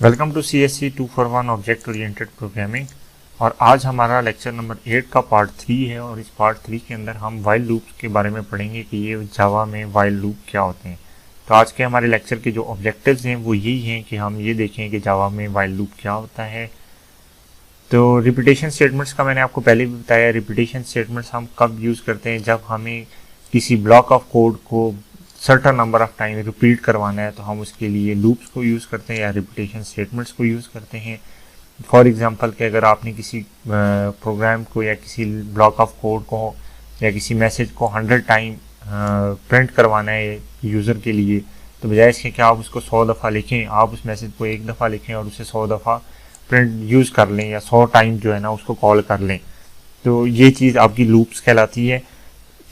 Welcome to CSC 241 object oriented programming. और आज हमारा लेक्चर नंबर 8 का पार्ट 3 है और इस पार्ट 3 के अंदर हम वाइल लूप्स के बारे में पढ़ेंगे कि ये जावा में वाइल लूप क्या होते हैं। तो आज के हमारे लेक्चर के जो ऑब्जेक्टिव्स हैं वो यही हैं कि हम ये देखें कि जावा में वाइल लूप क्या होता है। तो रिपीटेशन स्टेटमेंट्स का मैंने आपको पहले भी बताया। रिपीटेशन स्टेटमेंट्स हम कब यूज़ करते हैं, जब हमें किसी ब्लॉक ऑफ कोड को certain number of time repeat करवाना है तो हम उसके लिए लूप्स को यूज़ करते हैं या रिपीटेशन स्टेटमेंट्स को यूज़ करते हैं। फॉर एग्जांपल कि अगर आपने किसी प्रोग्राम को या किसी ब्लॉक ऑफ कोड को या किसी मैसेज को 100 टाइम प्रिंट करवाना है यूज़र के लिए, तो बजाय इसके कि आप उसको 100 दफ़ा लिखें, आप उस मैसेज को एक दफ़ा लिखें और उसे 100 दफ़ा प्रिंट यूज़ कर लें या 100 टाइम जो है ना उसको कॉल कर लें। तो ये चीज़ आपकी लूप्स कहलाती है।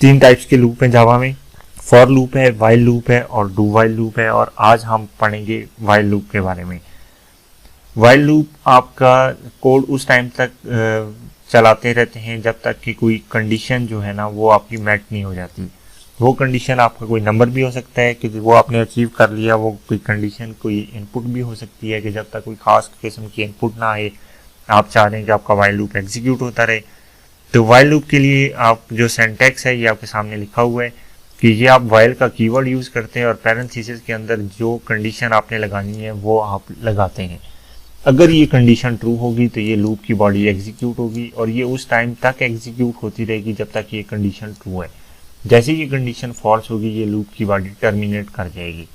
3 टाइप्स के लूप हैं जावा में, फॉर लूप है, वाइल लूप है और डू वाइल लूप है। और आज हम पढ़ेंगे वाइल लूप के बारे में। वाइल लूप आपका कोड उस टाइम तक चलाते रहते हैं जब तक कि कोई कंडीशन जो है ना वो आपकी मैच नहीं हो जाती। वो कंडीशन आपका कोई नंबर भी हो सकता है कि वो आपने अचीव कर लिया, वो कोई कंडीशन कोई इनपुट भी हो सकती है कि जब तक कोई खास किस्म की इनपुट ना आए आप चाह रहे हैं कि आपका वाइल लूप एग्जीक्यूट होता रहे। तो वाइल लूप के लिए आप जो सिंटैक्स है ये आपके सामने लिखा हुआ है कि ये आप वाइल का कीवर्ड यूज़ करते हैं और पैरेंथेसिस के अंदर जो कंडीशन आपने लगानी है वो आप लगाते हैं। अगर ये कंडीशन ट्रू होगी तो ये लूप की बॉडी एग्जीक्यूट होगी और ये उस टाइम तक एग्जीक्यूट होती रहेगी जब तक ये कंडीशन ट्रू है। जैसे ये कंडीशन फॉल्स होगी ये लूप की बॉडी टर्मिनेट कर जाएगी।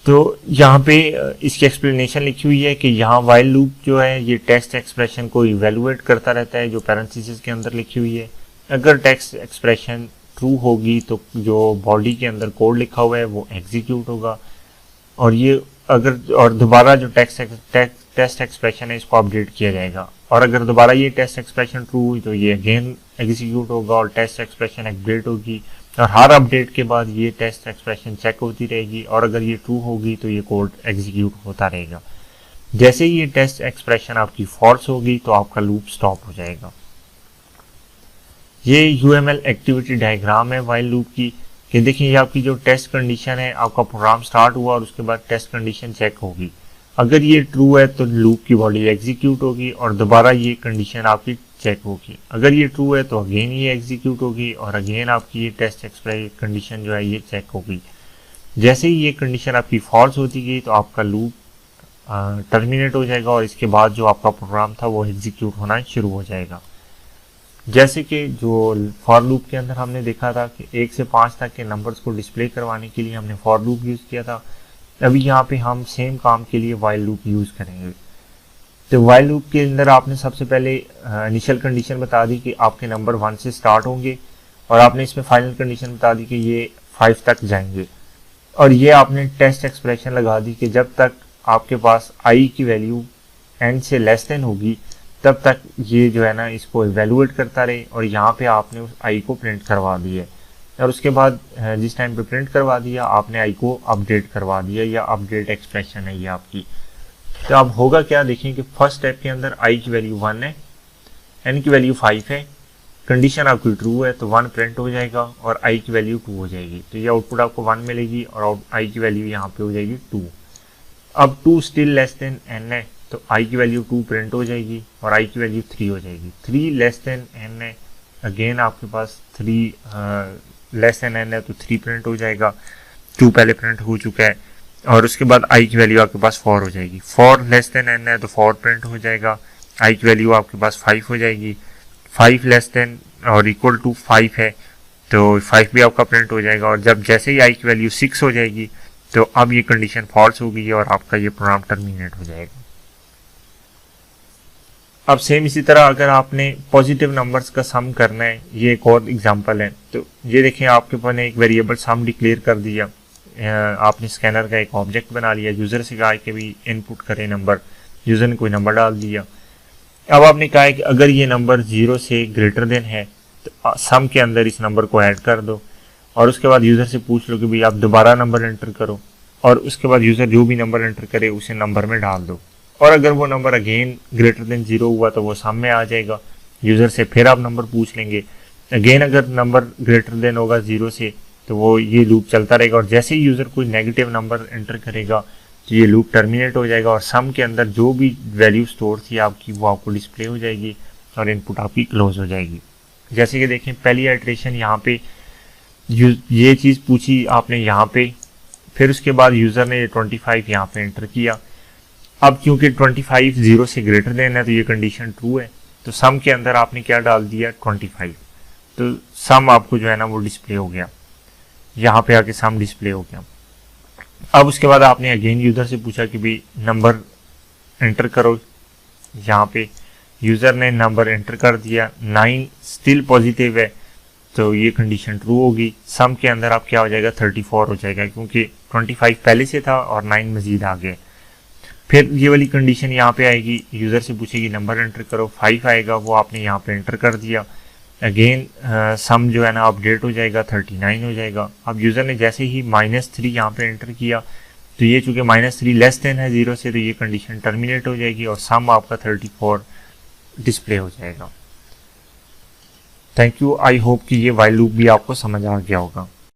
तो यहाँ पे इसकी एक्सप्लेनेशन लिखी हुई है कि यहाँ वाइल लूप जो है ये टेक्स्ट एक्सप्रेशन को इवेलुएट करता रहता है जो पैरेंथेसिस के अंदर लिखी हुई है। अगर टेक्स्ट एक्सप्रेशन ट्रू होगी तो जो बॉडी के अंदर कोड लिखा हुआ है वो एग्जीक्यूट होगा और ये अगर और दोबारा जो टेस्ट एक्सप्रेशन है इसको अपडेट किया जाएगा। और अगर दोबारा ये टेस्ट एक्सप्रेशन ट्रू हुई तो ये अगेन एग्जीक्यूट होगा और टेस्ट एक्सप्रेशन अपडेट होगी और हर अपडेट के बाद ये टेस्ट एक्सप्रेशन चेक होती रहेगी और अगर ये ट्रू होगी तो ये कोड एग्जीक्यूट होता रहेगा। जैसे ही ये टेस्ट एक्सप्रेशन आपकी फॉल्स होगी तो आपका लूप स्टॉप हो जाएगा। ये UML एक्टिविटी डायग्राम है वाइल लूप की कि देखिए ये आपकी जो टेस्ट कंडीशन है, आपका प्रोग्राम स्टार्ट हुआ और उसके बाद टेस्ट कंडीशन चेक होगी। अगर ये ट्रू है तो लूप की बॉडी एग्जीक्यूट होगी और दोबारा ये कंडीशन आपकी चेक होगी। अगर ये ट्रू है तो अगेन ये एग्जीक्यूट होगी और अगेन आपकी ये टेस्ट एक्सप्रेशन कंडीशन जो है ये चेक होगी। जैसे ही ये कंडीशन आपकी फॉल्स होती गई तो आपका लूप टर्मिनेट हो जाएगा और इसके बाद जो आपका प्रोग्राम था वो एग्जीक्यूट होना शुरू हो जाएगा। जैसे कि जो फॉर लूप के अंदर हमने देखा था कि 1 से 5 तक के नंबर्स को डिस्प्ले करवाने के लिए हमने फॉर लूप यूज़ किया था। अभी यहाँ पे हम सेम काम के लिए वाइल लूप यूज़ करेंगे। तो वाइल लूप के अंदर आपने सबसे पहले इनिशियल कंडीशन बता दी कि आपके नंबर 1 से स्टार्ट होंगे और आपने इसमें फाइनल कंडीशन बता दी कि ये 5 तक जाएंगे और ये आपने टेस्ट एक्सप्रेशन लगा दी कि जब तक आपके पास i की वैल्यू n से लेस देन होगी तब तक ये जो है ना इसको इवेलुएट करता रहे और यहाँ पे आपने उस i को प्रिंट करवा दिया और उसके बाद जिस टाइम पे प्रिंट करवा दिया आपने i को अपडेट करवा दिया या अपडेट एक्सप्रेशन है ये आपकी। तो अब होगा क्या, देखिए कि फर्स्ट स्टेप के अंदर i की वैल्यू 1 है, n की वैल्यू 5 है, कंडीशन आपकी ट्रू है तो 1 प्रिंट हो जाएगा और i की वैल्यू 2 हो जाएगी। तो ये आउटपुट आपको 1 मिलेगी और i की वैल्यू यहाँ पे हो जाएगी 2। अब 2 स्टिल लेस देन n है तो i की वैल्यू 2 प्रिंट हो जाएगी और i की वैल्यू 3 हो जाएगी। 3 लेस देन n है, अगेन आपके पास 3 लेस देन n है तो 3 प्रिंट हो जाएगा, 2 पहले प्रिंट हो चुका है और उसके बाद i की वैल्यू आपके पास 4 हो जाएगी। 4 लेस देन n है तो 4 प्रिंट हो जाएगा, i की वैल्यू आपके पास 5 हो जाएगी। 5 लेस देन और इक्वल टू 5 है तो 5 भी आपका प्रिंट हो जाएगा और जब जैसे ही i की वैल्यू 6 हो जाएगी तो अब ये कंडीशन फॉल्स हो गई और आपका ये प्रोग्राम टर्मिनेट हो जाएगा। अब सेम इसी तरह अगर आपने पॉजिटिव नंबर्स का सम करना है, ये एक और एग्जांपल है। तो ये देखें आपके पास एक वेरिएबल सम डिक्लेयर कर दिया, आपने स्कैनर का एक ऑब्जेक्ट बना लिया, यूज़र से कहा कि भी इनपुट करें नंबर, यूज़र ने कोई नंबर डाल दिया। अब आपने कहा है कि अगर ये नंबर 0 से ग्रेटर देन है तो सम के अंदर इस नंबर को ऐड कर दो और उसके बाद यूज़र से पूछ लो कि भाई आप दोबारा नंबर एंटर करो और उसके बाद यूज़र जो भी नंबर एंटर करे उसे नंबर में डाल दो और अगर वो नंबर अगेन ग्रेटर देन 0 हुआ तो वो सम में आ जाएगा। यूज़र से फिर आप नंबर पूछ लेंगे, अगेन अगर नंबर ग्रेटर देन होगा 0 से तो वो ये लूप चलता रहेगा और जैसे ही यूज़र कोई नेगेटिव नंबर एंटर करेगा तो ये लूप टर्मिनेट हो जाएगा और सम के अंदर जो भी वैल्यू स्टोर थी आपकी वो आपको डिस्प्ले हो जाएगी और इनपुट आपकी क्लोज हो जाएगी। जैसे कि देखें पहली आइट्रेशन यहाँ पे ये चीज़ पूछी आपने यहाँ पे, फिर उसके बाद यूज़र ने 25 यहाँ पे एंटर किया। अब क्योंकि 25 0 से ग्रेटर देन है तो ये कंडीशन ट्रू है, तो सम के अंदर आपने क्या डाल दिया 25, तो सम आपको जो है ना वो डिस्प्ले हो गया, यहाँ पे आके सम डिस्प्ले हो गया। अब उसके बाद आपने अगेन यूज़र से पूछा कि भाई नंबर एंटर करो, यहाँ पे यूज़र ने नंबर एंटर कर दिया, 9 स्टिल पॉजिटिव है तो ये कंडीशन ट्रू होगी। सम के अंदर आप क्या हो जाएगा 34 हो जाएगा क्योंकि 25 पहले से था और 9 मजीद आ गए। फिर ये वाली कंडीशन यहाँ पे आएगी, यूज़र से पूछेगी नंबर एंटर करो, 5 आएगा, वो आपने यहाँ पे एंटर कर दिया। अगेन सम जो है ना अपडेट हो जाएगा, 39 हो जाएगा। अब यूज़र ने जैसे ही -3 यहाँ पे एंटर किया तो ये चूँकि -3 लेस देन है 0 से, तो ये कंडीशन टर्मिनेट हो जाएगी और सम आपका 34 डिस्प्ले हो जाएगा। थैंक यू, आई होप कि ये वाइल लूप भी आपको समझ आ गया होगा।